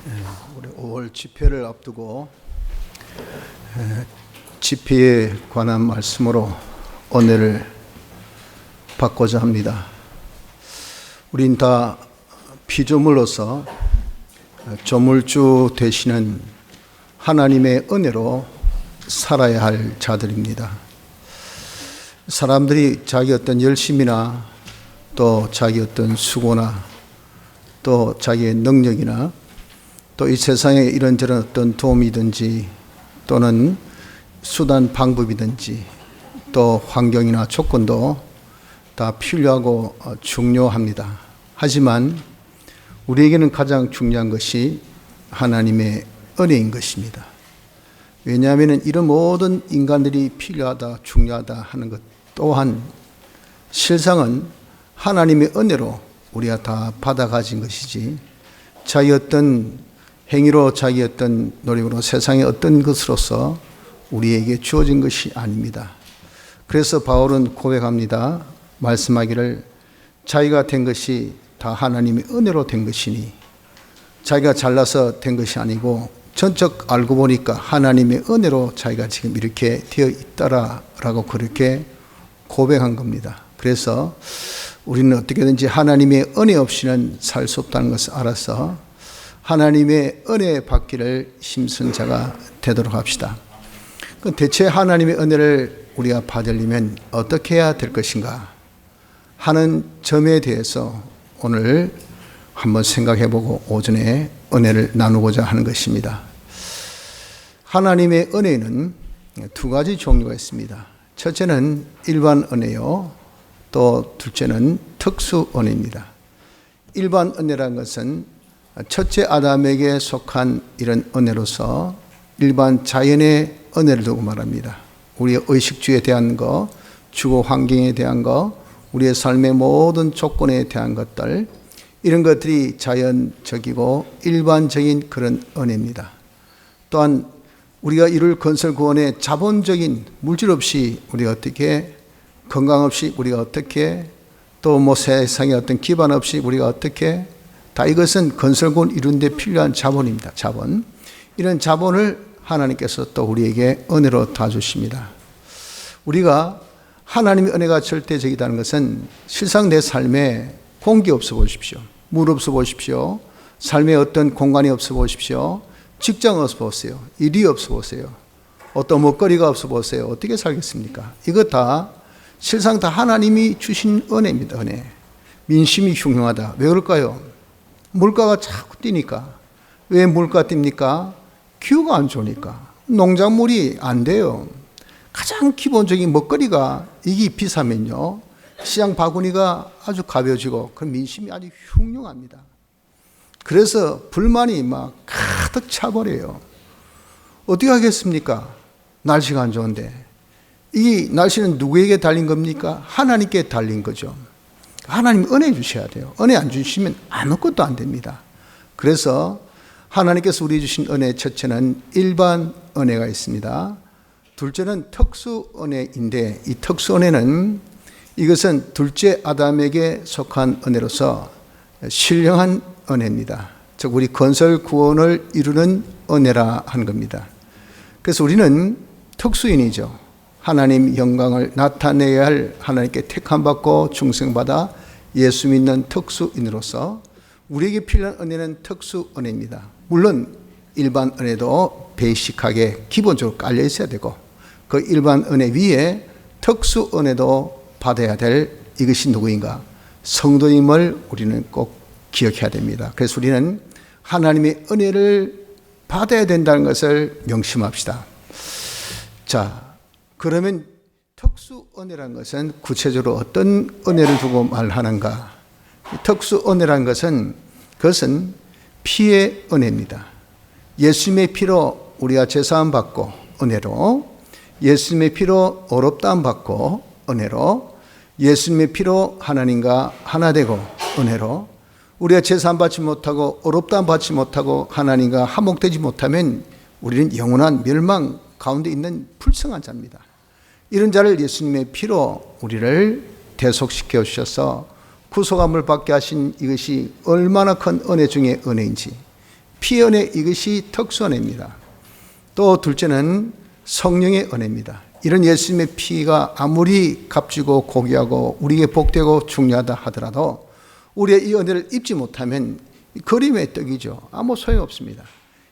우리 5월 집회를 앞두고 집회에 관한 말씀으로 은혜를 받고자 합니다. 우린 다 피조물로서 조물주 되시는 하나님의 은혜로 살아야 할 자들입니다. 사람들이 자기 어떤 열심이나 또 자기 어떤 수고나 또 자기의 능력이나 또 이 세상에 이런저런 어떤 도움이든지 또는 수단 방법이든지 또 환경이나 조건도 다 필요하고 중요합니다. 하지만 우리에게는 가장 중요한 것이 하나님의 은혜인 것입니다. 왜냐하면 이런 모든 인간들이 필요하다, 중요하다 하는 것 또한 실상은 하나님의 은혜로 우리가 다 받아 가진 것이지 자기 어떤 행위로 자기 어떤 노력으로 세상의 어떤 것으로서 우리에게 주어진 것이 아닙니다. 그래서 바울은 고백합니다. 말씀하기를 자기가 된 것이 다 하나님의 은혜로 된 것이니 자기가 잘나서 된 것이 아니고 전적 알고 보니까 하나님의 은혜로 자기가 지금 이렇게 되어 있다라고 그렇게 고백한 겁니다. 그래서 우리는 어떻게든지 하나님의 은혜 없이는 살 수 없다는 것을 알아서 하나님의 은혜 받기를 힘쓴 자가 되도록 합시다. 대체 하나님의 은혜를 우리가 받으려면 어떻게 해야 될 것인가 하는 점에 대해서 오늘 한번 생각해보고 오전에 은혜를 나누고자 하는 것입니다. 하나님의 은혜는 두 가지 종류가 있습니다. 첫째는 일반 은혜요, 또 둘째는 특수 은혜입니다. 일반 은혜라는 것은 첫째 아담에게 속한 이런 은혜로서 일반 자연의 은혜를 두고 말합니다. 우리의 의식주에 대한 것, 주거 환경에 대한 것, 우리의 삶의 모든 조건에 대한 것들, 이런 것들이 자연적이고 일반적인 그런 은혜입니다. 또한 우리가 이룰 건설 구원의 자본적인 물질 없이 우리가 어떻게, 건강 없이 우리가 어떻게, 또 뭐 세상에 어떤 기반 없이 우리가 어떻게, 다 이것은 건설군 이룬 데 필요한 자본입니다. 자본. 이런 자본을 하나님께서 또 우리에게 은혜로 다 주십니다. 우리가 하나님의 은혜가 절대적이라는 것은 실상 내 삶에 공기 없어 보십시오. 물 없어 보십시오. 삶에 어떤 공간이 없어 보십시오. 직장 없어 보세요. 일이 없어 보세요. 어떤 먹거리가 없어 보세요. 어떻게 살겠습니까? 이거 다 실상 다 하나님이 주신 은혜입니다. 은혜. 민심이 흉흉하다. 왜 그럴까요? 물가가 자꾸 뛰니까. 왜 물가 뜁니까? 기후가 안 좋으니까. 농작물이 안 돼요. 가장 기본적인 먹거리가 이게 비싸면요, 시장 바구니가 아주 가벼워지고 그럼 민심이 아주 흉흉합니다. 그래서 불만이 막 가득 차버려요. 어떻게 하겠습니까? 날씨가 안 좋은데. 이 날씨는 누구에게 달린 겁니까? 하나님께 달린 거죠. 하나님 은혜 주셔야 돼요. 은혜 안 주시면 아무것도 안 됩니다. 그래서 하나님께서 우리 주신 은혜, 첫째는 일반 은혜가 있습니다. 둘째는 특수 은혜인데, 이 특수 은혜는 이것은 둘째 아담에게 속한 은혜로서 신령한 은혜입니다. 즉 우리 건설 구원을 이루는 은혜라 한 겁니다. 그래서 우리는 특수인이죠. 하나님 영광을 나타내야 할 하나님께 택함받고 중생받아 예수 믿는 특수인으로서 우리에게 필요한 은혜는 특수 은혜입니다. 물론 일반 은혜도 베이식하게 기본적으로 깔려 있어야 되고 그 일반 은혜 위에 특수 은혜도 받아야 될 이것이 누구인가? 성도임을 우리는 꼭 기억해야 됩니다. 그래서 우리는 하나님의 은혜를 받아야 된다는 것을 명심합시다. 자, 그러면 특수 은혜라는 것은 구체적으로 어떤 은혜를 두고 말하는가? 특수 은혜라는 것은 그것은 피의 은혜입니다. 예수님의 피로 우리가 제사함 받고 은혜로, 예수님의 피로 어렵다함 받고 은혜로, 예수님의 피로 하나님과 하나 되고 은혜로, 우리가 제사함 받지 못하고 어렵다함 받지 못하고 하나님과 화목되지 못하면 우리는 영원한 멸망 가운데 있는 불쌍한 자입니다. 이런 자를 예수님의 피로 우리를 대속시켜 주셔서 구속함을 받게 하신 이것이 얼마나 큰 은혜 중의 은혜인지, 피의 은혜, 이것이 특수은혜입니다. 또 둘째는 성령의 은혜입니다. 이런 예수님의 피가 아무리 값지고 고귀하고 우리에게 복되고 중요하다 하더라도 우리의 이 은혜를 입지 못하면 그림의 떡이죠. 아무 소용없습니다.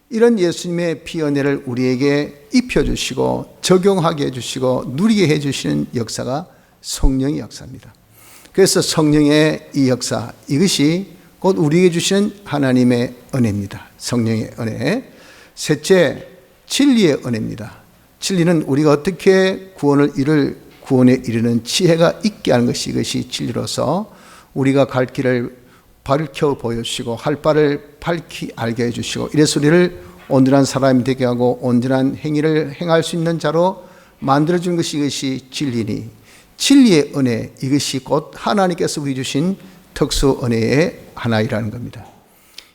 이런 예수님의 피 은혜를 우리에게 입혀주시고 적용하게 해주시고 누리게 해주시는 역사가 성령의 역사입니다. 그래서 성령의 이 역사, 이것이 곧 우리에게 주시는 하나님의 은혜입니다. 성령의 은혜. 셋째, 진리의 은혜입니다. 진리는 우리가 어떻게 구원에 이르는 지혜가 있게 하는 것이, 이것이 진리로서 우리가 갈 길을 밝혀 보여주시고 할 바를 밝히 알게 해주시고 이래서 우리를 온전한 사람이 되게 하고 온전한 행위를 행할 수 있는 자로 만들어준 것이, 이것이 진리니 진리의 은혜, 이것이 곧 하나님께서 우리 주신 특수 은혜의 하나이라는 겁니다.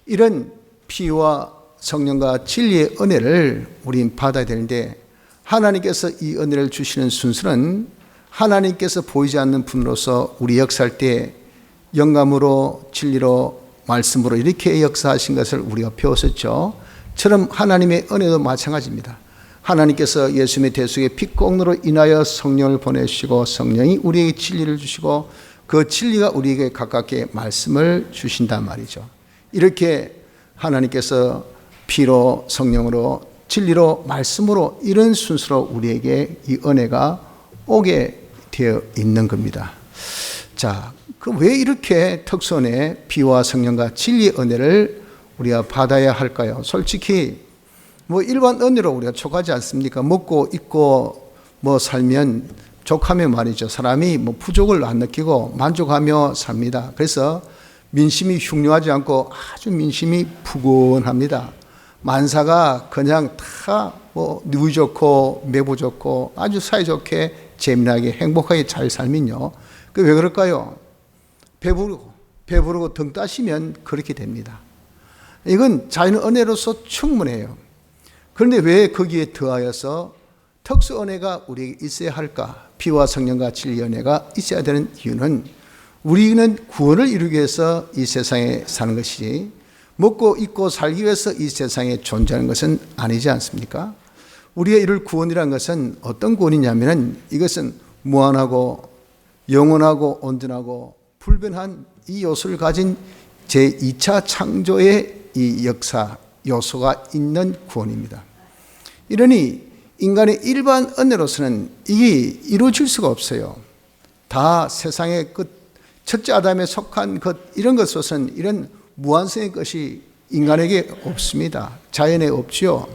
이런 피와 성령과 진리의 은혜를 우린 받아야 되는데, 하나님께서 이 은혜를 주시는 순서는 하나님께서 보이지 않는 분으로서 우리 역사할 때 영감으로 진리로 말씀으로 이렇게 역사하신 것을 우리가 배웠었죠. 처럼 하나님의 은혜도 마찬가지입니다. 하나님께서 예수님의 대속의 피공로로 인하여 성령을 보내주시고 성령이 우리에게 진리를 주시고 그 진리가 우리에게 가깝게 말씀을 주신단 말이죠. 이렇게 하나님께서 피로 성령으로 진리로 말씀으로 이런 순서로 우리에게 이 은혜가 오게 되어 있는 겁니다. 자, 그럼 왜 이렇게 특수은혜, 피와 성령과 진리의 은혜를 우리가 받아야 할까요? 솔직히 일반 은혜로 우리가 족하지 않습니까? 먹고 입고 살면 족하면 말이죠. 사람이 부족을 안 느끼고 만족하며 삽니다. 그래서 민심이 흉흉하지 않고 아주 민심이 푸근합니다. 만사가 그냥 다 누이 좋고 매부 좋고 아주 사이좋게 재미나게 행복하게 잘 살면요. 그 왜 그럴까요? 배부르고 등 따시면 그렇게 됩니다. 이건 자연의 은혜로서 충분해요. 그런데 왜 거기에 더하여서 특수 은혜가 우리에게 있어야 할까? 피와 성령과 진리의 은혜가 있어야 되는 이유는 우리는 구원을 이루기 위해서 이 세상에 사는 것이지 먹고 입고 살기 위해서 이 세상에 존재하는 것은 아니지 않습니까? 우리가 이룰 구원이라는 것은 어떤 구원이냐면 이것은 무한하고 영원하고 온전하고 불변한 이 요소를 가진 제2차 창조의 이 역사 요소가 있는 구원입니다. 이러니 인간의 일반 은혜로서는 이게 이루어질 수가 없어요. 다 세상의 끝, 첫째 아담에 속한 것, 이런 것으로서는 이런 무한성의 것이 인간에게 없습니다. 자연에 없지요.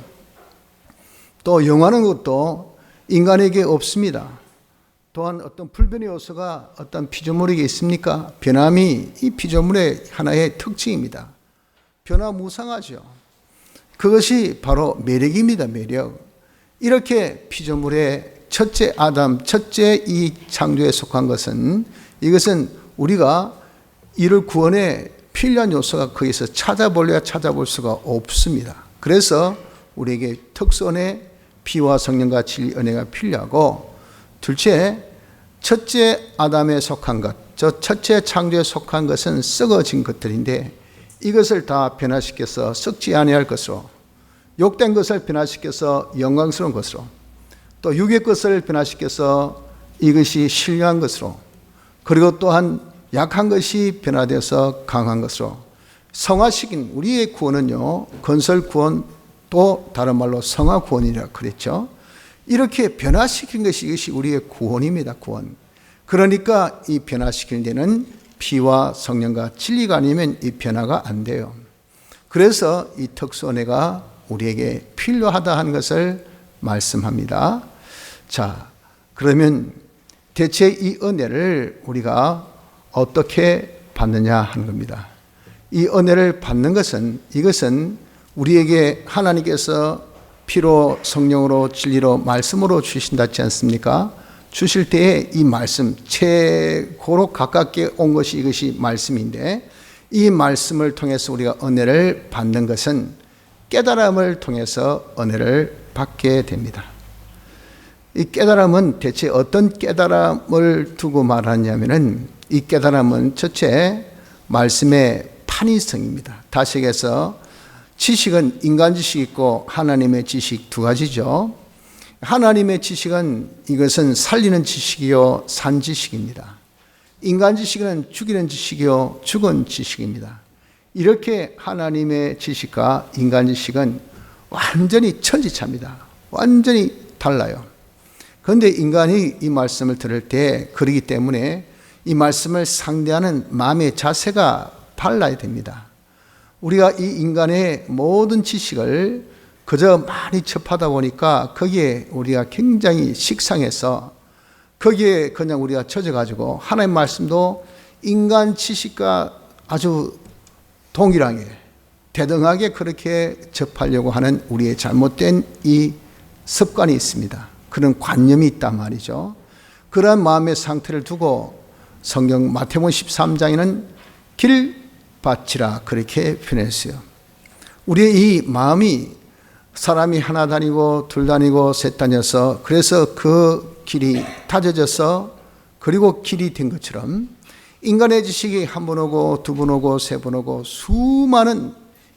또 영원한 것도 인간에게 없습니다. 또한 어떤 불변의 요소가 어떤 피조물에게 있습니까? 변함이 이 피조물의 하나의 특징입니다. 변화무쌍하죠. 그것이 바로 매력입니다. 매력. 이렇게 피조물의 첫째 아담, 첫째 이 창조에 속한 것은 이것은 우리가 이를 구원에 필요한 요소가 거기서 찾아볼래야 찾아볼 수가 없습니다. 그래서 우리에게 특수은혜, 피와 성령과 진리 은혜가 필요하고, 둘째, 첫째 아담에 속한 것, 저 첫째 창조에 속한 것은 썩어진 것들인데 이것을 다 변화시켜서 썩지 아니할 것으로, 욕된 것을 변화시켜서 영광스러운 것으로, 또 육의 것을 변화시켜서 이것이 신령한 것으로, 그리고 또한 약한 것이 변화되어서 강한 것으로 성화시킨 우리의 구원은요, 건설 구원, 또 다른 말로 성화 구원이라 그랬죠. 이렇게 변화시킨 것이 이것이 우리의 구원입니다. 구원. 그러니까 이 변화시키는 데는 피와 성령과 진리가 아니면 이 변화가 안 돼요. 그래서 이 특수 은혜가 우리에게 필요하다 하는 것을 말씀합니다. 자, 그러면 대체 이 은혜를 우리가 어떻게 받느냐 하는 겁니다. 이 은혜를 받는 것은, 이것은 우리에게 하나님께서 피로 성령으로 진리로 말씀으로 주신다지 않습니까? 주실 때에 이 말씀, 최고로 가깝게 온 것이 이것이 말씀인데, 이 말씀을 통해서 우리가 은혜를 받는 것은 깨달음을 통해서 은혜를 받게 됩니다. 이 깨달음은 대체 어떤 깨달음을 두고 말하냐면은, 이 깨달음은 첫째 말씀의 판이성입니다. 다시 얘기해서 지식은 인간 지식이 있고 하나님의 지식 두 가지죠. 하나님의 지식은 이것은 살리는 지식이요 산 지식입니다. 인간 지식은 죽이는 지식이요 죽은 지식입니다. 이렇게 하나님의 지식과 인간 지식은 완전히 천지차입니다. 완전히 달라요. 그런데 인간이 이 말씀을 들을 때 그러기 때문에 이 말씀을 상대하는 마음의 자세가 달라야 됩니다. 우리가 이 인간의 모든 지식을 그저 많이 접하다 보니까 거기에 우리가 굉장히 식상해서 거기에 그냥 우리가 젖어가지고 하나님 말씀도 인간 지식과 아주 동일하게 대등하게 그렇게 접하려고 하는 우리의 잘못된 이 습관이 있습니다. 그런 관념이 있단 말이죠. 그러한 마음의 상태를 두고 성경 마태복음 13장에는 길밭이라 그렇게 표현했어요. 우리의 이 마음이 사람이 하나 다니고 둘 다니고 셋 다녀서 그래서 그 길이 다져져서 그리고 길이 된 것처럼 인간의 지식이 한 번 오고 두 번 오고 세 번 오고 수많은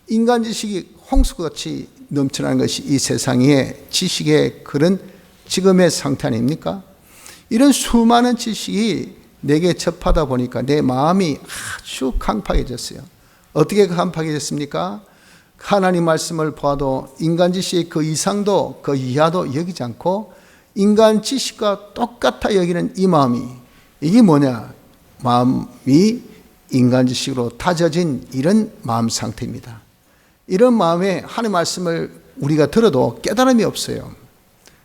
인간 지식이 홍수같이 넘쳐나는 것이 이 세상의 지식의 그런 지금의 상태 아닙니까? 이런 수많은 지식이 내게 접하다 보니까 내 마음이 아주 강팍해졌어요. 어떻게 강팍해졌습니까? 하나님 말씀을 보아도 인간 지식의 그 이상도 그 이하도 여기지 않고 인간 지식과 똑같아 여기는 이 마음이, 이게 뭐냐? 마음이 인간 지식으로 다져진 이런 마음 상태입니다. 이런 마음에 하나님 말씀을 우리가 들어도 깨달음이 없어요.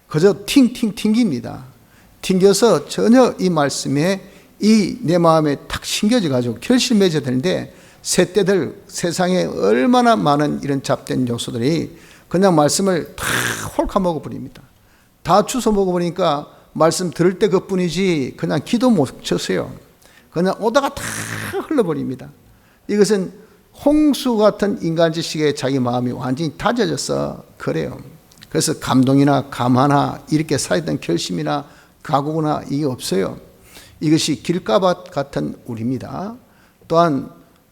그저 팅팅 튕깁니다. 튕겨서 전혀 이 말씀에 이 내 마음에 탁 심겨져 가지고 결실 맺어야 되는데 새떼들 세상에 얼마나 많은 이런 잡된 요소들이 그냥 말씀을 다 홀카 먹어버립니다. 다 주워 먹어버리니까 말씀 들을 때 그뿐이지 그냥 기도 못 쳤어요. 그냥 오다가 다 흘러버립니다. 이것은 홍수 같은 인간 지식에 자기 마음이 완전히 다져져서 그래요. 그래서 감동이나 감화나 이렇게 살던 결심이나 각오나 이게 없어요. 이것이 길가밭 같은 우리입니다. 또한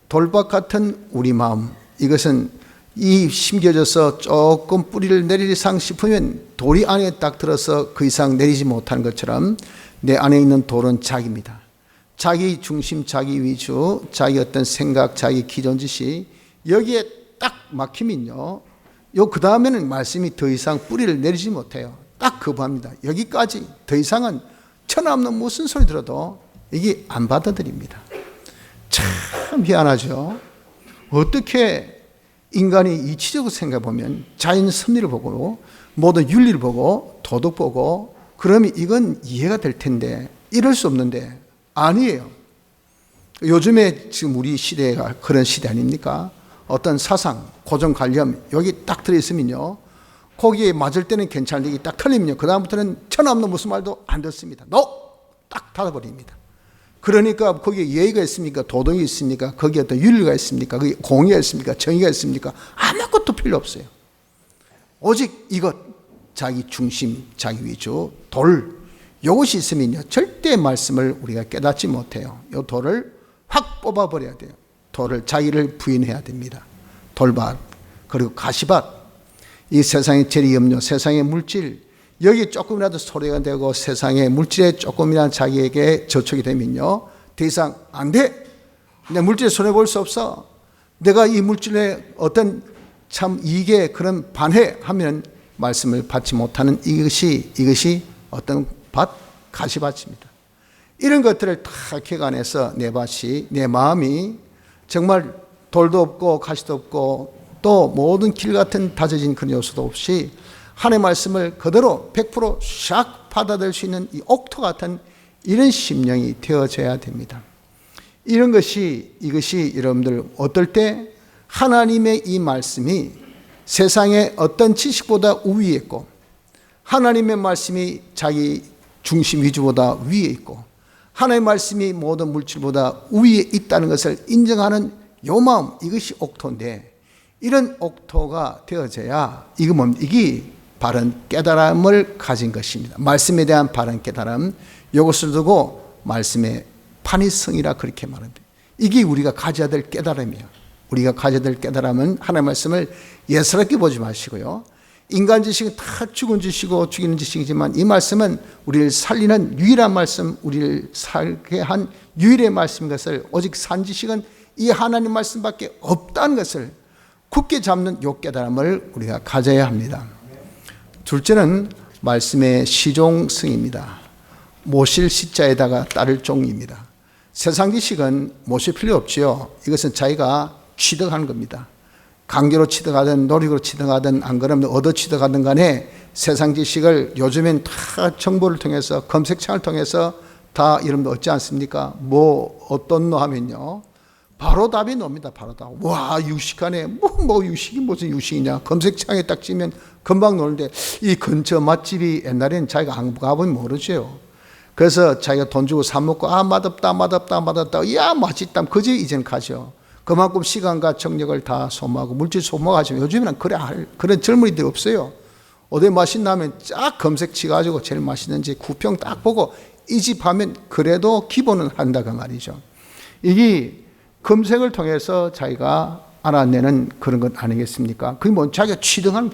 돌밭 같은 우리 마음, 이것은 이 심겨져서 조금 뿌리를 내릴 이상 싶으면 돌이 안에 딱 들어서 그 이상 내리지 못하는 것처럼 내 안에 있는 돌은 자기입니다. 자기 중심, 자기 위주, 자기 어떤 생각, 자기 기존 지식, 여기에 딱 막히면요, 그 다음에는 말씀이 더 이상 뿌리를 내리지 못해요. 딱 거부합니다. 여기까지 더 이상은 천없는 무슨 소리 들어도 이게 안 받아들입니다. 참 희한하죠. 어떻게 인간이 이치적으로 생각해 보면 자연 섭리를 보고 모든 윤리를 보고 도덕 보고 그러면 이건 이해가 될 텐데 이럴 수 없는데 아니에요. 요즘에 지금 우리 시대가 그런 시대 아닙니까? 어떤 사상, 고정관념 여기 딱 들어있으면요, 거기에 맞을 때는 괜찮은데 딱 틀리면요, 그 다음부터는 천없는 무슨 말도 안 듣습니다. 딱 닫아버립니다. 그러니까 거기에 예의가 있습니까? 도덕이 있습니까? 거기에 어떤 윤리가 있습니까? 거기에 공의가 있습니까? 정의가 있습니까? 아무것도 필요 없어요. 오직 이것, 자기 중심, 자기 위주, 돌, 이것이 있으면요, 절대 말씀을 우리가 깨닫지 못해요. 이 돌을 확 뽑아버려야 돼요. 돌을, 자기를 부인해야 됩니다. 돌밭, 그리고 가시밭, 이 세상의 재리염료, 세상의 물질, 여기 조금이라도 소리가 되고 세상의 물질에 조금이라도 자기에게 저촉이 되면요, 더 이상 안 돼. 내 물질에 손해볼 수 없어. 내가 이 물질에 어떤 참 이게 그런 반해하면 말씀을 받지 못하는 이것이 어떤 밭, 가시밭입니다. 이런 것들을 다 객관해서 내 밭이, 내 마음이 정말 돌도 없고 가시도 없고 또 모든 길 같은 다져진 그런 요소도 없이 하나님의 말씀을 그대로 100% 받아들일 수 있는 이 옥토 같은 이런 심령이 되어져야 됩니다. 이것이 여러분들 어떨 때 하나님의 이 말씀이 세상의 어떤 지식보다 우위에 있고 하나님의 말씀이 자기 중심 위주보다 위에 있고 하나님의 말씀이 모든 물질보다 위에 있다는 것을 인정하는 요 마음, 이것이 옥토인데 이런 옥토가 되어져야 이게 바른 깨달음을 가진 것입니다. 말씀에 대한 바른 깨달음, 이것을 두고 말씀의 판이성이라 그렇게 말합니다. 이게 우리가 가져야 될 깨달음이에요. 우리가 가져야 될 깨달음은 하나님의 말씀을 예사롭게 보지 마시고요. 인간 지식은 다 죽은 지식이고 죽이는 지식이지만 이 말씀은 우리를 살리는 유일한 말씀, 우리를 살게 한 유일의 말씀인 것을, 오직 산 지식은 이 하나님 말씀밖에 없다는 것을 굳게 잡는 요 깨달음을 우리가 가져야 합니다. 둘째는 말씀의 시종성입니다. 모실 시자에다가 따를 종입니다. 세상 지식은 모실 필요 없지요. 이것은 자기가 취득하는 겁니다. 강제로 취득하든 노력으로 취득하든 안 그러면 얻어 취득하든 간에 세상 지식을 요즘엔 다 정보를 통해서 검색창을 통해서 다 여러분들 얻지 않습니까? 뭐 어떤 노 하면요, 바로 답이 나옵니다. 바로 답. 와, 유식하네. 뭐 유식이 무슨 유식이냐. 검색창에 딱 치면 금방 나오는데 이 근처 맛집이 옛날에는 자기가 안 가보면 모르죠. 그래서 자기가 돈 주고 사 먹고 맛없다 야 맛있다 그지 이제는 가죠. 그만큼 시간과 정력을 다 소모하고 물질 소모하지만 요즘에는 그런 젊은이들이 없어요. 어디 맛있나면 쫙 검색 치가지고 제일 맛있는지 구평 딱 보고 이 집 하면 그래도 기본은 한다 그 말이죠. 이게 검색을 통해서 자기가 알아내는 그런 것 아니겠습니까? 그게 뭐 자기가 취득하는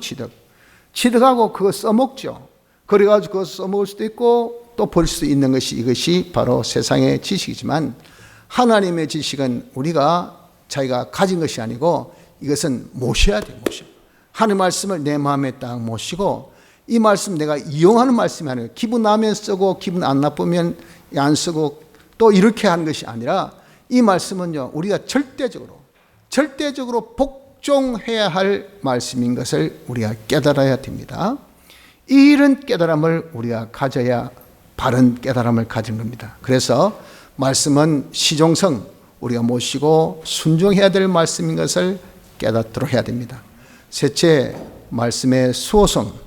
취득하고 그거 써먹죠. 그래가지고 그거 써먹을 수도 있고 또 볼 수 있는 것이, 이것이 바로 세상의 지식이지만 하나님의 지식은 우리가 자기가 가진 것이 아니고 이것은 모셔야 돼요. 하나님 말씀을 내 마음에 딱 모시고 이 말씀 내가 이용하는 말씀이 아니에요. 기분 나면 쓰고 기분 안 나쁘면 안 쓰고 또 이렇게 하는 것이 아니라 이 말씀은요, 우리가 절대적으로 복종해야 할 말씀인 것을 우리가 깨달아야 됩니다. 이런 깨달음을 우리가 가져야 바른 깨달음을 가진 겁니다. 그래서 말씀은 시종성, 우리가 모시고 순종해야 될 말씀인 것을 깨닫도록 해야 됩니다. 셋째, 말씀의 수호성.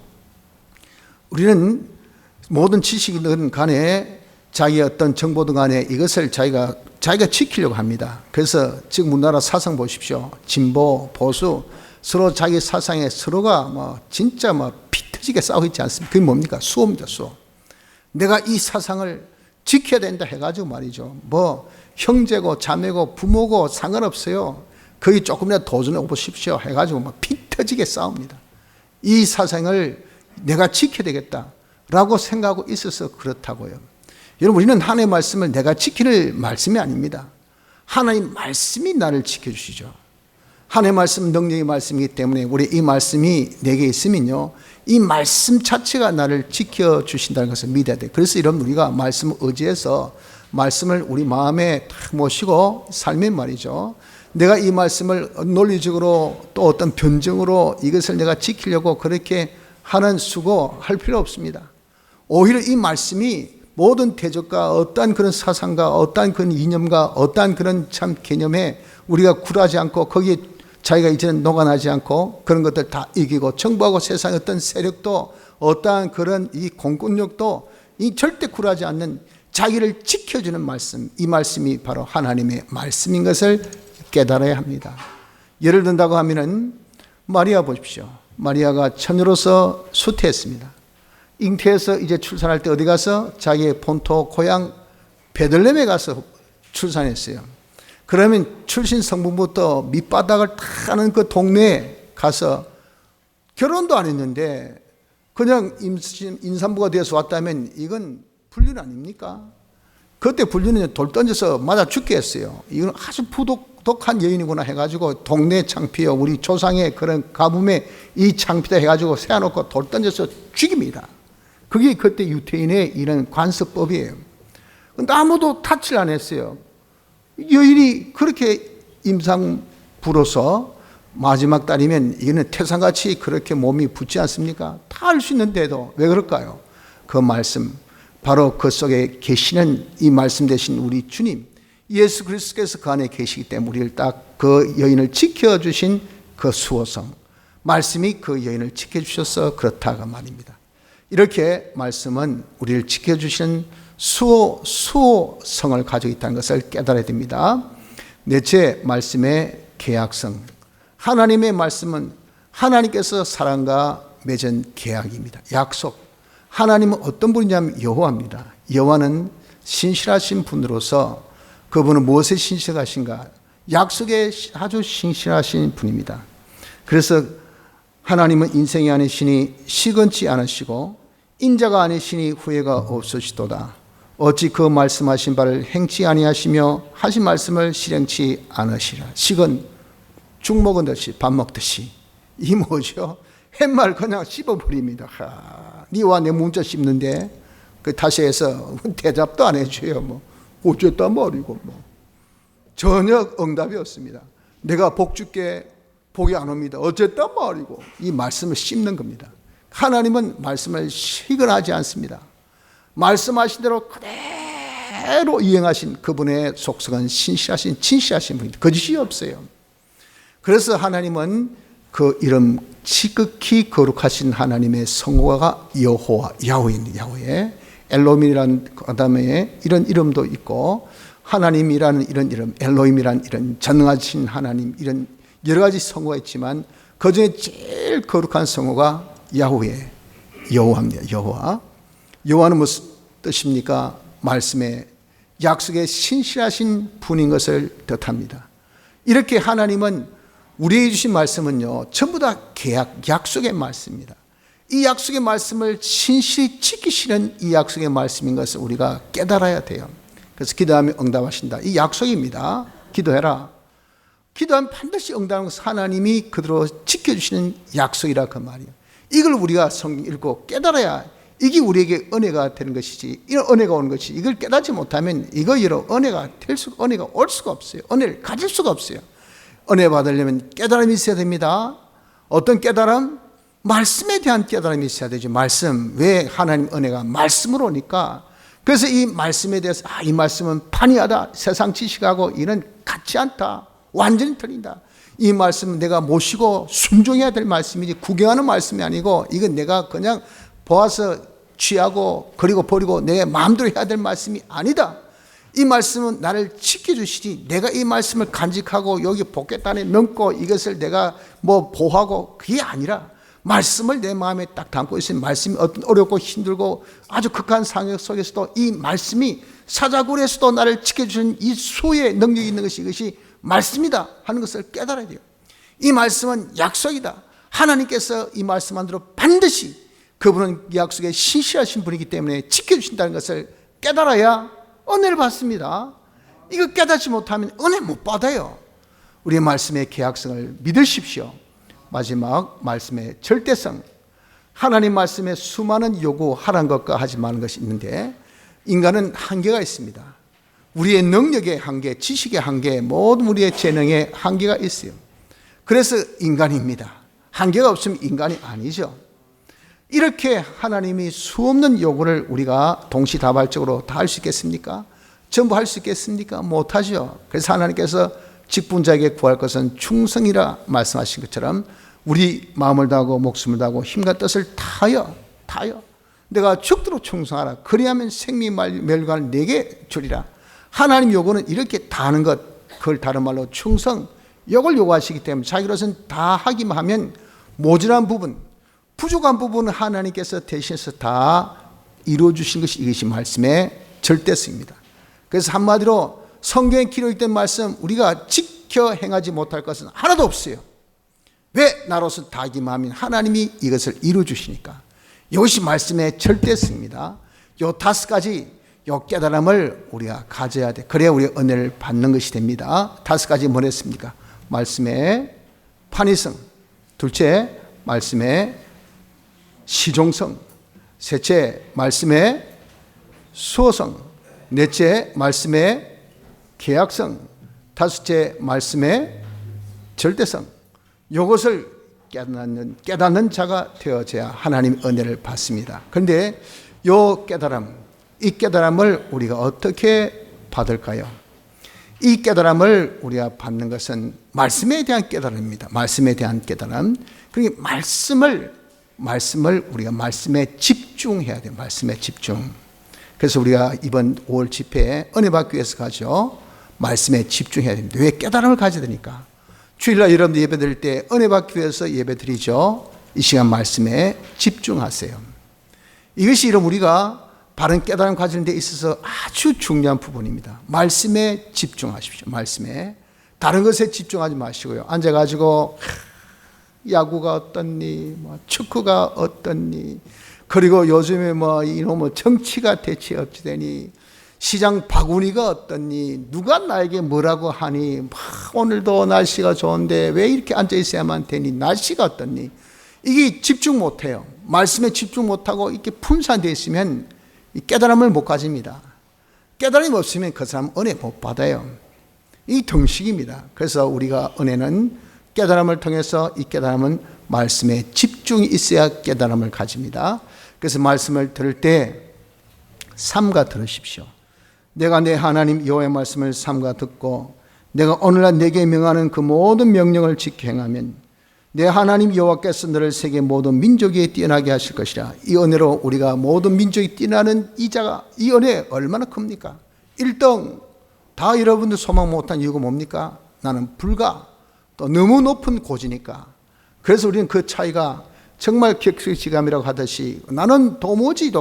우리는 모든 지식이든 간에 자기의 어떤 정보든 간에 이것을 자기가 지키려고 합니다. 그래서 지금 우리나라 사상 보십시오. 진보, 보수, 서로 자기 사상에 서로가 진짜 피 터지게 싸우고 있지 않습니까? 그게 뭡니까? 수호입니다, 수호. 내가 이 사상을 지켜야 된다 해가지고 말이죠. 형제고 자매고 부모고 상관없어요. 거기 조금이라도 도전해 보십시오 해가지고 피 터지게 싸웁니다. 이 사상을 내가 지켜야 되겠다라고 생각하고 있어서 그렇다고요. 여러분, 우리는 하나님의 말씀을 내가 지킬 말씀이 아닙니다. 하나님 말씀이 나를 지켜주시죠. 하나님의 말씀 능력의 말씀이기 때문에 우리 이 말씀이 내게 있으면요, 이 말씀 자체가 나를 지켜주신다는 것을 믿어야 돼요. 그래서 이런 우리가 말씀을 의지해서 말씀을 우리 마음에 딱 모시고 살면 말이죠, 내가 이 말씀을 논리적으로 또 어떤 변증으로 이것을 내가 지키려고 그렇게 하는 수고할 필요 없습니다. 오히려 이 말씀이 모든 대적과 어떠한 그런 사상과 어떠한 그런 이념과 어떠한 그런 참 개념에 우리가 굴하지 않고 거기에 자기가 이제는 녹아나지 않고 그런 것들 다 이기고 정부하고 세상의 어떤 세력도 어떠한 그런 이 공권력도 이 절대 굴하지 않는 자기를 지켜주는 말씀, 이 말씀이 바로 하나님의 말씀인 것을 깨달아야 합니다. 예를 든다고 하면은 마리아 보십시오. 마리아가 처녀로서 수태했습니다. 잉태해서 이제 출산할 때 어디 가서 자기의 본토 고향 베들레헴에 가서 출산했어요. 그러면 출신 성분부터 밑바닥을 타는 그 동네에 가서 결혼도 안 했는데 그냥 임산부가 되어서 왔다면 이건 불륜 아닙니까? 그때 불륜은 돌 던져서 맞아 죽게 했어요. 이건 아주 부독한 여인이구나 해가지고 동네 창피요, 우리 조상의 그런 가뭄에 이 창피다 해가지고 세워놓고 돌 던져서 죽입니다. 그게 그때 유태인의 이런 관습법이에요. 근데 아무도 타치를 안 했어요. 여인이 그렇게 임산부로서 마지막 달이면 이거는 태산같이 그렇게 몸이 붙지 않습니까? 다 알 수 있는데도 왜 그럴까요? 그 말씀, 바로 그 속에 계시는 이 말씀 되신 우리 주님 예수 그리스도께서 그 안에 계시기 때문에 우리를 딱 그 여인을 지켜주신 그 수호성, 말씀이 그 여인을 지켜주셔서 그렇다가 말입니다. 이렇게 말씀은 우리를 지켜주시는 수호성을 가지고 있다는 것을 깨달아야 됩니다. 넷째, 말씀의 계약성. 하나님의 말씀은 하나님께서 사람과 맺은 계약입니다. 약속. 하나님은 어떤 분이냐면 여호와입니다. 여호와는 신실하신 분으로서 그분은 무엇에 신실하신가? 약속에 아주 신실하신 분입니다. 그래서 하나님은 인생이 아니시니 시건치 않으시고 인자가 아니시니 후회가 없으시도다. 어찌 그 말씀하신 바를 행치 아니하시며 하신 말씀을 실행치 않으시라. 식은 죽 먹은 듯이 밥 먹듯이. 이 뭐죠? 햇말 그냥 씹어버립니다. 니와 내 문자 씹는데 그 다시 해서 대답도 안 해줘요. 뭐 어쨌단 말이고 뭐 전혀 응답이 없습니다. 내가 복 줄게 복이 안 옵니다. 어쨌단 말이고 이 말씀을 씹는 겁니다. 하나님은 말씀을 시건하지 않습니다. 말씀하신 대로 그대로 이행하신 그분의 속성은 신실하신 진실하신 분입니다. 거짓이 없어요. 그래서 하나님은 그 이름 지극히 거룩하신 하나님의 성호가 여호와 야훼입니다. 야훼 엘로힘이라는 그다음에 이런 이름도 있고 하나님이라는 이런 이름 엘로힘이라는 이런 전능하신 하나님 이런 여러 가지 성호가 있지만 그 중에 제일 거룩한 성호가 야훼 여호와입니다. 여호와 여호와는 무슨 뜻입니까? 말씀에 약속에 신실하신 분인 것을 뜻합니다. 이렇게 하나님은 우리에게 주신 말씀은요 전부 다 계약 약속의 말씀입니다. 이 약속의 말씀을 신실히 지키시는 이 약속의 말씀인 것을 우리가 깨달아야 돼요. 그래서 기도하면 응답하신다. 이 약속입니다. 기도해라. 기도하면 반드시 응답하는 것은 하나님이 그대로 지켜주시는 약속이라 그 말이에요. 이걸 우리가 성경 읽고 깨달아야 이게 우리에게 은혜가 되는 것이지 이런 은혜가 오는 것이 이걸 깨닫지 못하면 이거로 은혜가 올 수가 없어요. 은혜를 가질 수가 없어요. 은혜 받으려면 깨달음이 있어야 됩니다. 어떤 깨달음? 말씀에 대한 깨달음이 있어야 되죠. 말씀. 왜 하나님 은혜가 말씀으로 오니까 그래서 이 말씀에 대해서 이 말씀은 판이하다. 세상 지식하고 이는 같지 않다. 완전히 틀린다. 이 말씀은 내가 모시고 순종해야 될 말씀이지 구경하는 말씀이 아니고 이건 내가 그냥 보아서 취하고 그리고 버리고 내 마음대로 해야 될 말씀이 아니다. 이 말씀은 나를 지켜주시지 내가 이 말씀을 간직하고 여기 복궤단에 넣고 이것을 내가 뭐 보호하고 그게 아니라 말씀을 내 마음에 딱 담고 있으면 말씀이 어떤 어렵고 힘들고 아주 극한 상황 속에서도 이 말씀이 사자굴에서도 나를 지켜주는 이 수의 능력이 있는 것이 이것이 말씀이다 하는 것을 깨달아야 돼요. 이 말씀은 약속이다. 하나님께서 이 말씀 안대로 반드시 그분은 약속에 신실하신 분이기 때문에 지켜주신다는 것을 깨달아야 은혜를 받습니다. 이거 깨닫지 못하면 은혜 못 받아요. 우리의 말씀의 계약성을 믿으십시오. 마지막 말씀의 절대성. 하나님 말씀에 수많은 요구하라는 것과 하지 말는 것이 있는데 인간은 한계가 있습니다. 우리의 능력의 한계, 지식의 한계, 모든 우리의 재능의 한계가 있어요. 그래서 인간입니다. 한계가 없으면 인간이 아니죠. 이렇게 하나님이 수없는 요구를 우리가 동시다발적으로 다 할 수 있겠습니까? 전부 할 수 있겠습니까? 못하죠. 그래서 하나님께서 직분자에게 구할 것은 충성이라 말씀하신 것처럼 우리 마음을 다하고 목숨을 다하고 힘과 뜻을 다하여 내가 죽도록 충성하라. 그리하면 생명 멸관을 내게 주리라. 하나님 요구는 이렇게 다하는 것, 그걸 다른 말로 충성, 이걸 요구하시기 때문에 자기로서는 다 하기만 하면 모자란 부분, 부족한 부분은 하나님께서 대신해서 다 이루어주신 것이 이것이 말씀의 절대성입니다. 그래서 한마디로 성경에 기록된 말씀 우리가 지켜 행하지 못할 것은 하나도 없어요. 왜? 나로서 다 하기만 하면 하나님이 이것을 이루어주시니까. 이것이 말씀의 절대성입니다. 요 5가지 요 깨달음을 우리가 가져야 돼. 그래야 우리가 은혜를 받는 것이 됩니다. 5가지 뭐랬습니까? 말씀의 판이성, 둘째 말씀의 시종성, 셋째 말씀의 수호성, 넷째 말씀의 계약성, 다섯째 말씀의 절대성. 이것을 깨닫는 자가 되어져야 하나님의 은혜를 받습니다. 그런데 이 깨달음을 우리가 어떻게 받을까요? 이 깨달음을 우리가 받는 것은 말씀에 대한 깨달음입니다. 말씀에 대한 깨달음. 그러니까 말씀을 우리가 말씀에 집중해야 돼요. 말씀에 집중. 그래서 우리가 이번 5월 집회에 은혜 받기 위해서 가죠. 말씀에 집중해야 됩니다. 왜? 깨달음을 가져야 되니까. 주일날 여러분들 예배 드릴 때 은혜 받기 위해서 예배 드리죠. 이 시간 말씀에 집중하세요. 이것이 이런 우리가 바른 깨달음 가지는 데 있어서 아주 중요한 부분입니다. 말씀에 집중하십시오. 말씀에. 다른 것에 집중하지 마시고요. 앉아가지고 야구가 어떻니, 축구가 어떻니, 그리고 요즘에 이놈의 정치가 대체 어찌 되니, 시장 바구니가 어떻니, 누가 나에게 뭐라고 하니, 오늘도 날씨가 좋은데 왜 이렇게 앉아 있어야만 되니, 날씨가 어떻니, 이게 집중 못해요. 말씀에 집중 못하고 이렇게 분산되어 있으면 깨달음을 못 가집니다. 깨달음이 없으면 그 사람 은혜 못 받아요. 이 등식입니다. 그래서 우리가 은혜는 깨달음을 통해서, 이 깨달음은 말씀에 집중이 있어야 깨달음을 가집니다. 그래서 말씀을 들을 때 삼가 들으십시오. 내가 내 하나님 여호와의 말씀을 삼가 듣고 내가 오늘날 내게 명하는 그 모든 명령을 지켜 행하면 내 하나님 여호와께서 너를 세계 모든 민족 위에 뛰어나게 하실 것이라. 이 은혜로 우리가 모든 민족이 뛰어나는 이 은혜 얼마나 큽니까? 1등 다 여러분들 소망 못한 이유가 뭡니까? 나는 불가, 또 너무 높은 고지니까. 그래서 우리는 그 차이가 정말 격세지감이라고 하듯이 나는 도무지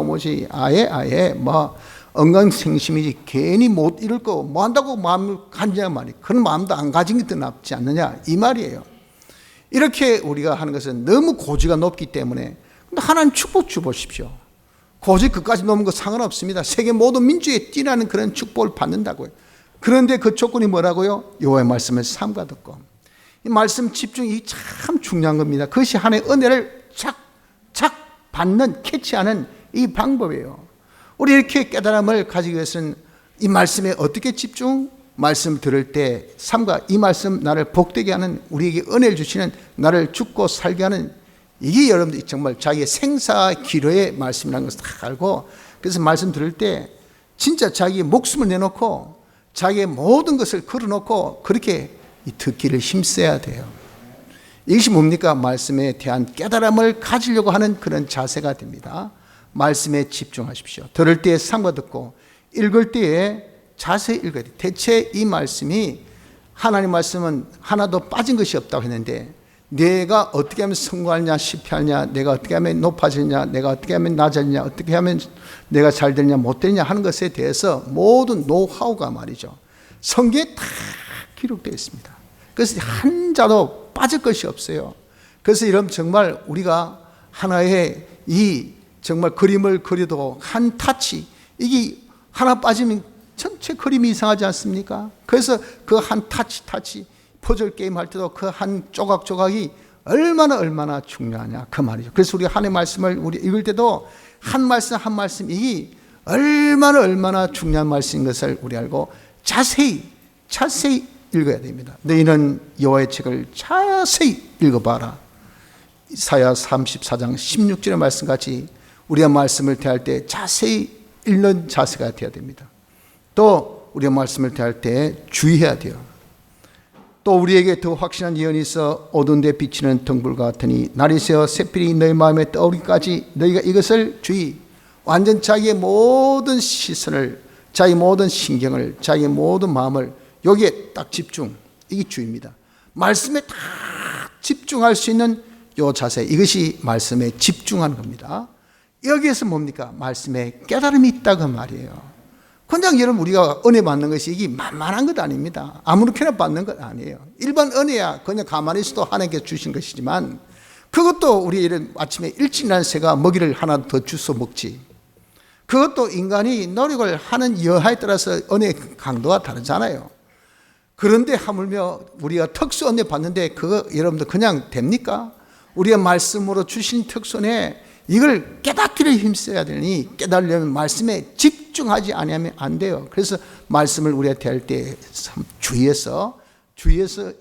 아예 엉강생심이지 괜히 못 이룰 거 뭐 한다고 마음을 간지냐 말이에요. 그런 마음도 안 가진 게 더 낫지 않느냐 이 말이에요. 이렇게 우리가 하는 것은 너무 고지가 높기 때문에. 근데 하나님 축복 주십시오. 고지 그까지 넘은 거 상관없습니다. 세계 모든 민족에 뛰어나는 그런 축복을 받는다고요. 그런데 그 조건이 뭐라고요? 여호와의 말씀을 삼가 듣고. 이 말씀 집중이 참 중요한 겁니다. 그것이 하나님의 은혜를 착 받는, 캐치하는 이 방법이에요. 우리 이렇게 깨달음을 가지기 위해서는 이 말씀에 어떻게 집중? 말씀 들을 때 삼가, 이 말씀 나를 복되게 하는, 우리에게 은혜를 주시는, 나를 죽고 살게 하는, 이게 여러분들이 정말 자기의 생사 기로의 말씀이라는 것을 다 알고, 그래서 말씀 들을 때 진짜 자기의 목숨을 내놓고 자기의 모든 것을 걸어놓고 그렇게 듣기를 힘써야 돼요. 이것이 뭡니까? 말씀에 대한 깨달음을 가지려고 하는 그런 자세가 됩니다. 말씀에 집중하십시오. 들을 때에 삼가 듣고, 읽을 때에 자세히 읽어야 돼요. 대체 이 말씀이, 하나님 말씀은 하나도 빠진 것이 없다고 했는데, 내가 어떻게 하면 성공하냐 실패하냐, 내가 어떻게 하면 높아지냐, 내가 어떻게 하면 낮아지냐, 어떻게 하면 내가 잘 되냐 못 되냐 하는 것에 대해서 모든 노하우가 말이죠, 성경에 다 기록되어 있습니다. 그래서 한 자도 빠질 것이 없어요. 그래서 여러분 정말 우리가 하나의 이 정말 그림을 그려도 한 타치, 이게 하나 빠지면 전체 그림이 이상하지 않습니까? 그래서 그 한 타치 퍼즐 게임 할 때도 그 한 조각이 얼마나 중요하냐 그 말이죠. 그래서 우리가 하나님의 말씀을 우리 읽을 때도 한 말씀 이게 얼마나 중요한 말씀인 것을 우리 알고 자세히 읽어야 됩니다. 너희는 여호와의 책을 자세히 읽어봐라. 이사야 34장 16절의 말씀같이 우리가 말씀을 대할 때 자세히 읽는 자세가 되어야 됩니다. 또 우리가 말씀을 대할 때 주의해야 돼요. 또 우리에게 더 확신한 예언이 있어 어두운 데 비치는 등불 같으니 날이 새어 새필이 너희 마음에 떠오르기까지 너희가 이것을 완전 자기의 모든 시선을, 자기 모든 신경을, 자기의 모든 마음을 여기에 딱 집중, 이게 주의입니다. 말씀에 다 집중할 수 있는 이 자세, 이것이 말씀에 집중하는 겁니다. 여기에서 뭡니까? 말씀에 깨달음이 있다고 말이에요. 그냥 여러분 우리가 은혜 받는 것이 이게 만만한 것 아닙니다. 아무렇게나 받는 것 아니에요. 일반 은혜야 그냥 가만히 있어도 하나님께서 주신 것이지만, 그것도 우리 이런 아침에 일찍 일어난 새가 먹이를 하나 더 주워 먹지, 그것도 인간이 노력을 하는 여하에 따라서 은혜의 강도가 다르잖아요. 그런데 하물며 우리가 특수 은혜 받는데 그거 여러분들 그냥 됩니까? 우리가 말씀으로 주신 특수 은혜, 이걸 깨닫기를 힘써야 되니, 깨달으려면 말씀에 집중하지 않으면 안 돼요. 그래서 말씀을 우리가 대할 때 주의해서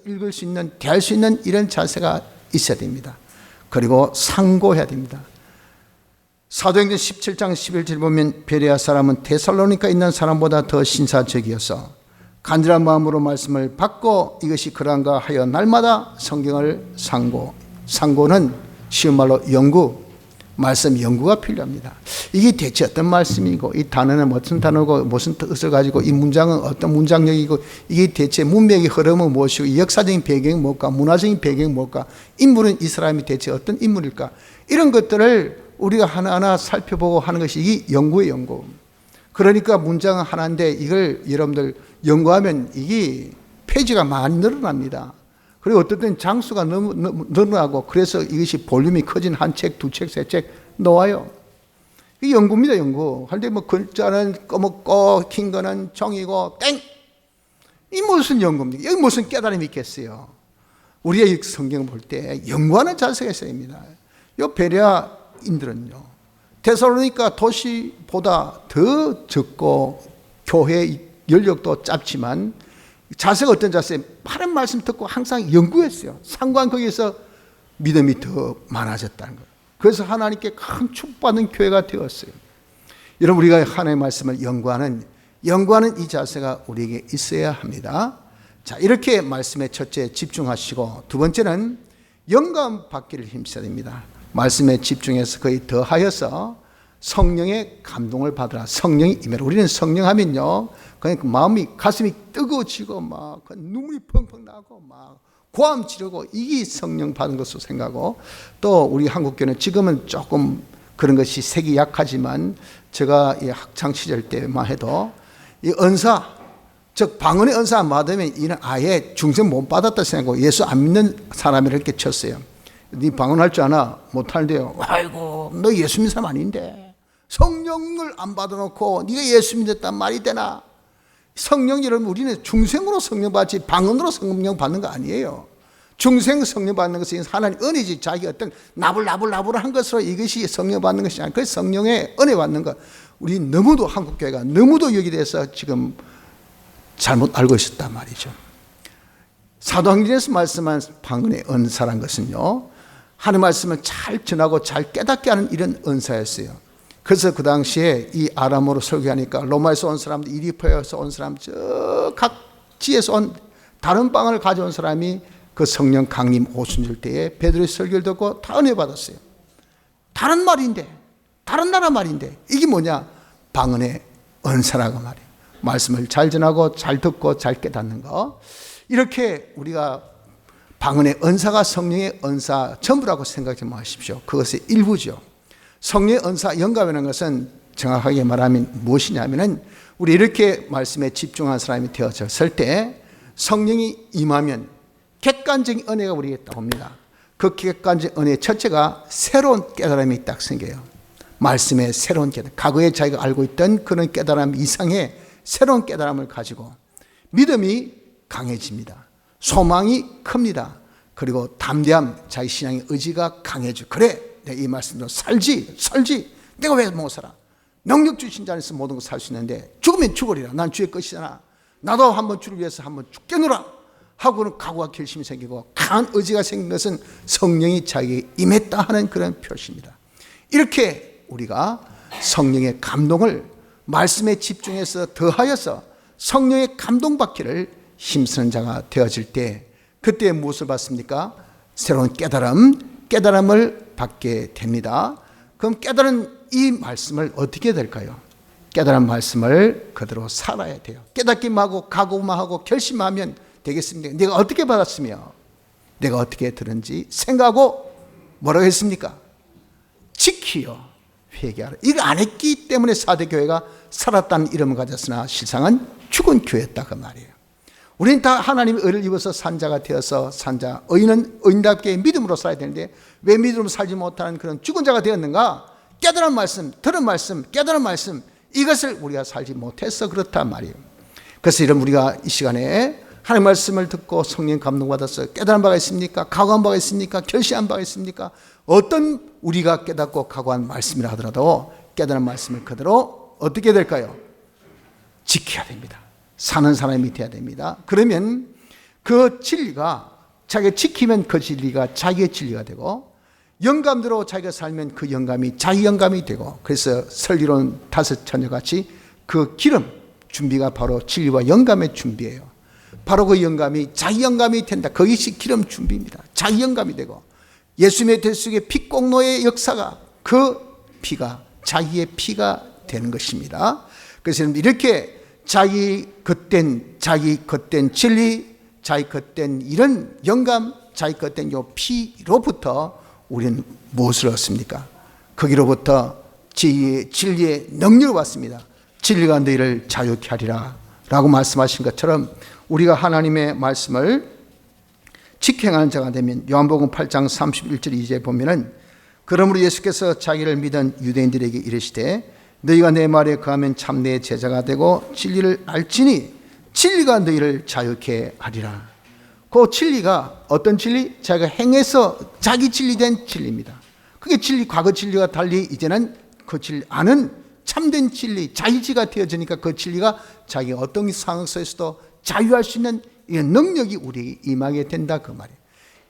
읽을 수 있는, 대할 수 있는 이런 자세가 있어야 됩니다. 그리고 상고해야 됩니다. 사도행전 17장 11절 보면 베레아 사람은 데살로니가 있는 사람보다 더 신사적이어서 간절한 마음으로 말씀을 받고 이것이 그런가 하여 날마다 성경을 상고는 쉬운 말로 말씀 연구가 필요합니다. 이게 대체 어떤 말씀이고, 이 단어는 무슨 단어고, 무슨 뜻을 가지고, 이 문장은 어떤 문장력이고, 이게 대체 문맥의 흐름은 무엇이고, 역사적인 배경이 뭘까, 문화적인 배경이 뭘까, 인물은 이 사람이 대체 어떤 인물일까, 이런 것들을 우리가 하나하나 살펴보고 하는 것이 이 연구의 연구. 그러니까 문장은 하나인데 이걸 여러분들 연구하면 이게 페이지가 많이 늘어납니다. 그리고 어떨 땐 장수가 너무 늘어나고 그래서 이것이 볼륨이 커진 한 책, 두 책, 세 책 나와요. 이 연구입니다, 연구. 할 때 뭐 글자는 꺼먹고 긴 거는 종이고 땡! 이 무슨 연구입니까? 여기 무슨 깨달음이 있겠어요? 우리의 성경을 볼 때 연구하는 자세가 있어야 합니다. 이 베레아인들은요, 데살로니가 도시보다 더 적고 교회 연력도 짧지만 자세가 어떤 자세? 많은 말씀 듣고 항상 연구했어요. 상관 거기에서 믿음이 더 많아졌다는 거예요. 그래서 하나님께 큰 축복받는 교회가 되었어요. 여러분, 우리가 하나님의 말씀을 연구하는 이 자세가 우리에게 있어야 합니다. 자, 이렇게 말씀에 첫째 집중하시고, 두 번째는 영감 받기를 힘써야 됩니다. 말씀에 집중해서 거의 더하여서 성령의 감동을 받으라. 성령이 임해라. 우리는 성령 하면요, 그냥 마음이, 가슴이 뜨거워지고 막 눈물이 펑펑 나고 막 고함 지르고 이게 성령 받은 것으로 생각하고, 또 우리 한국교회는 지금은 조금 그런 것이 색이 약하지만 제가 이 학창 시절 때만 해도 이 은사, 즉 방언의 은사 안 받으면 이는 아예 중생 못 받았다 생각하고 예수 안 믿는 사람이라 이렇게 쳤어요. 네 방언할 줄 아나? 못하는데요. 아이고, 너 예수 믿는 사람 아닌데 성령을 안 받아놓고 네가 예수 믿었단 말이 되나? 성령, 여러분, 우리는 중생으로 성령 받지 방언으로 성령 받는 거 아니에요. 중생 성령 받는 것은 하나님 은혜지, 자기 어떤 나불나불한 것으로 이것이 성령 받는 것이 아니라 그 성령의 은혜 받는 것. 우리 너무도 한국교회가 너무도 여기에 대해서 지금 잘못 알고 있었단 말이죠. 사도행전에서 말씀한 방언의 은사란 것은요, 하나님 말씀을 잘 전하고 잘 깨닫게 하는 이런 은사였어요. 그래서 그 당시에 이 아람어로 설교하니까 로마에서 온 사람들, 이리포에서 온 사람, 저 각지에서 온 다른 방언을 가져온 사람이 그 성령 강림 오순절 때에 베드로의 설교를 듣고 다 은혜 받았어요. 다른 말인데, 다른 나라 말인데 이게 뭐냐? 방언의 은사라고 말이에요. 말씀을 잘 전하고 잘 듣고 잘 깨닫는 거. 이렇게 우리가 방언의 은사가 성령의 은사 전부라고 생각하지 마십시오. 그것의 일부죠. 성령의 은사, 영감이라는 것은 정확하게 말하면 무엇이냐면은, 우리 이렇게 말씀에 집중한 사람이 되어졌을 때 성령이 임하면 객관적인 은혜가 우리에게 나옵니다. 그 객관적인 은혜의 첫째가 새로운 깨달음이 딱 생겨요. 말씀의 새로운 깨달음, 과거에 자기가 알고 있던 그런 깨달음 이상의 새로운 깨달음을 가지고 믿음이 강해집니다. 소망이 큽니다. 그리고 담대함, 자기 신앙의 의지가 강해져. 그래, 내가 이 말씀대로 살지. 내가 왜 못 살아? 능력 주신 자 안에서 모든 걸 살 수 있는데 죽으면 죽으리라. 난 주의 것이잖아. 나도 한번 주를 위해서 한번 죽겠노라 하고는 각오와 결심이 생기고 강한 의지가 생긴 것은 성령이 자기에게 임했다 하는 그런 표시입니다. 이렇게 우리가 성령의 감동을 말씀에 집중해서 더하여서 성령의 감동받기를 힘쓰는 자가 되어질 때, 그때 무엇을 받습니까? 새로운 깨달음을 받게 됩니다. 그럼 깨달은 이 말씀을 어떻게 될까요? 깨달은 말씀을 그대로 살아야 돼요. 깨닫기만 하고 각오만 하고 결심하면 되겠습니까? 내가 어떻게 받았으며 내가 어떻게 들은지 생각하고 뭐라고 했습니까? 지키어 회개하라. 이거 안 했기 때문에 사대교회가 살았다는 이름을 가졌으나 실상은 죽은 교회였다 그 말이에요. 우리는 다 하나님의 의를 입어서 산자가 되어서 산자, 의인은 의인답게 믿음으로 살아야 되는데 왜 믿음으로 살지 못하는 그런 죽은 자가 되었는가? 깨달은 말씀, 들은 말씀, 깨달은 말씀, 이것을 우리가 살지 못해서 그렇단 말이에요. 그래서 이런 우리가 이 시간에 하나님의 말씀을 듣고 성령 감동받아서 깨달은 바가 있습니까? 각오한 바가 있습니까? 결심한 바가 있습니까? 어떤 우리가 깨닫고 각오한 말씀이라 하더라도 깨달은 말씀을 그대로 어떻게 될까요? 지켜야 됩니다. 사는 사람이 되어야 됩니다. 그러면 그 진리가 자기가 지키면 그 진리가 자기의 진리가 되고, 영감대로 자기가 살면 그 영감이 자기 영감이 되고, 그래서 설리론 다섯 처녀같이 그 기름 준비가 바로 진리와 영감의 준비예요. 바로 그 영감이 자기 영감이 된다. 그것이 기름 준비입니다. 자기 영감이 되고, 예수님의 될 속에 피공로의 역사가 그 피가 자기의 피가 되는 것입니다. 그래서 이렇게 자기 겉된 진리, 자기 겉된 이런 영감, 자기 겉된 요 피로부터 우리는 무엇을 얻습니까? 거기로부터 진리의 능력을 받습니다. 진리가 너희를 자유케 하리라. 라고 말씀하신 것처럼 우리가 하나님의 말씀을 직행하는 자가 되면 요한복음 8장 31절 2절에 보면은 그러므로 예수께서 자기를 믿은 유대인들에게 이르시되 너희가 내 말에 거하면 참 내 제자가 되고 진리를 알지니 진리가 너희를 자유케 하리라. 그 진리가 어떤 진리? 자기가 행해서 자기 진리된 진리입니다. 그게 진리, 과거 진리와 달리 이제는 그 진리 아는 참된 진리, 자유지가 되어지니까 그 진리가 자기가 어떤 상황 속에서도 자유할 수 있는 이런 능력이 우리에게 임하게 된다 그 말이에요.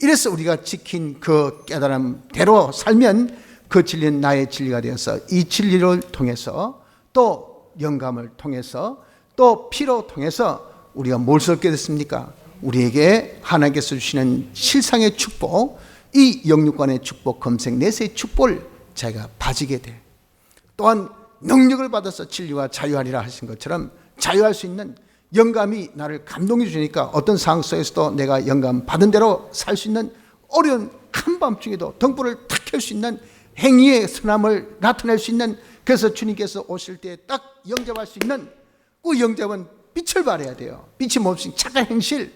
이래서 우리가 지킨 그 깨달음대로 살면 그 진리는 나의 진리가 되어서 이 진리를 통해서 또 영감을 통해서 또 피로 통해서 우리가 뭘 얻게 됐습니까? 우리에게 하나님께서 주시는 실상의 축복, 이 영육간의 축복, 검색 내세의 축복을 자기가 가지게 돼. 또한 능력을 받아서 진리와 자유하리라 하신 것처럼 자유할 수 있는 영감이 나를 감동해 주니까 어떤 상황 속에서도 내가 영감 받은 대로 살 수 있는 어려운 한밤중에도 등불을 탁 켤 수 있는 행위의 선함을 나타낼 수 있는, 그래서 주님께서 오실 때 딱 영접할 수 있는 그 영접은 빛을 발해야 돼요. 빛이 몹시 착한 행실,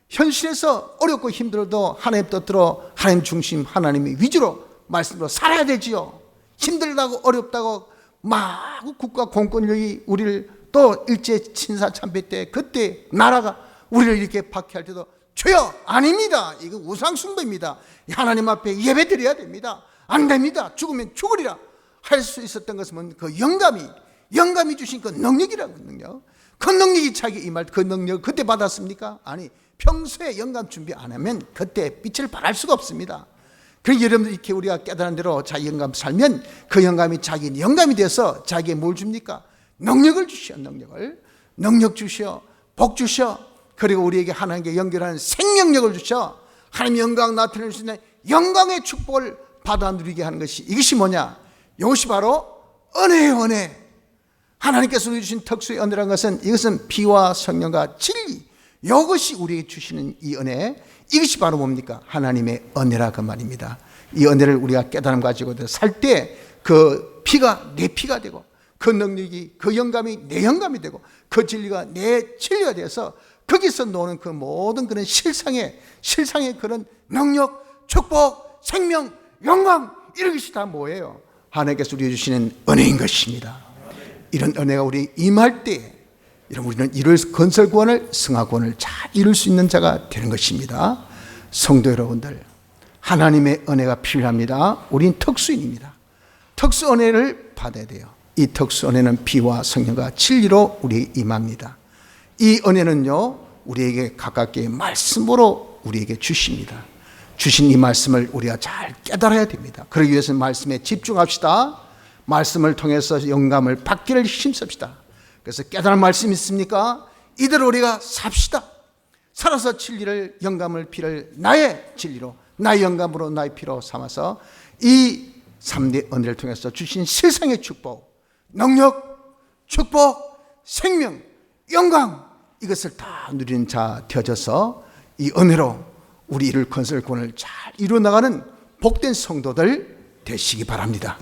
현실에서 어렵고 힘들어도 하나님 뜻대로 하나님 중심 하나님의 위주로 말씀으로 살아야 되지요. 힘들다고 어렵다고 막 국가 공권력이 우리를 또 일제 친사 참배 때 그때 나라가 우리를 이렇게 박해할 때도 주여 아닙니다. 이거 우상숭배입니다. 하나님 앞에 예배드려야 됩니다. 안 됩니다. 죽으면 죽으리라 할 수 있었던 것은 그 영감이 주신 그 능력이라는 능력. 그 능력이 자기 임할 그 능력을 그때 받았습니까? 아니, 평소에 영감 준비 안 하면 그때 빛을 발할 수가 없습니다. 그래서 여러분들 이렇게 우리가 깨달은 대로 자기 영감 살면 그 영감이 자기 영감이 돼서 자기에 뭘 줍니까? 능력을 주시오. 능력 주시오. 복 주시오. 그리고 우리에게 하나님께 연결하는 생명력을 주시오. 하나님의 영광 나타낼 수 있는 영광의 축복을 받아 누리게 하는 것이, 이것이 뭐냐? 이것이 바로 은혜예요. 은혜. 하나님께서 우리 주신 특수의 은혜라는 것은, 이것은 피와 성령과 진리, 이것이 우리에게 주시는 이 은혜, 이것이 바로 뭡니까? 하나님의 은혜라 그 말입니다. 이 은혜를 우리가 깨달음 가지고 살 때 그 피가 내 피가 되고, 그 능력이, 그 영감이 내 영감이 되고, 그 진리가 내 진리가 되어서 거기서 노는 그 모든 그런 실상의 그런 능력, 축복, 생명, 영광, 이런 것이 다 뭐예요? 하나님께서 우리에게 주시는 은혜인 것입니다. 이런 은혜가 우리 임할 때 여러분, 우리는 이룰 건설구원을, 승하구원을 잘 이룰 수 있는 자가 되는 것입니다. 성도 여러분들, 하나님의 은혜가 필요합니다. 우린 특수인입니다. 특수 은혜를 받아야 돼요. 이 특수 은혜는 피와 성령과 진리로 우리에게 임합니다. 이 은혜는요, 우리에게 가깝게 말씀으로 우리에게 주십니다. 주신 이 말씀을 우리가 잘 깨달아야 됩니다. 그러기 위해서는 말씀에 집중합시다. 말씀을 통해서 영감을 받기를 힘씁시다. 그래서 깨달은 말씀이 있습니까? 이대로 우리가 삽시다. 살아서 진리를, 영감을, 피를 나의 진리로, 나의 영감으로, 나의 피로 삼아서 이 3대 은혜를 통해서 주신 세상의 축복, 능력, 축복, 생명, 영광, 이것을 다 누리는 자 되어져서 이 은혜로 우리 이룰 건설권을 잘 이루어나가는 복된 성도들 되시기 바랍니다.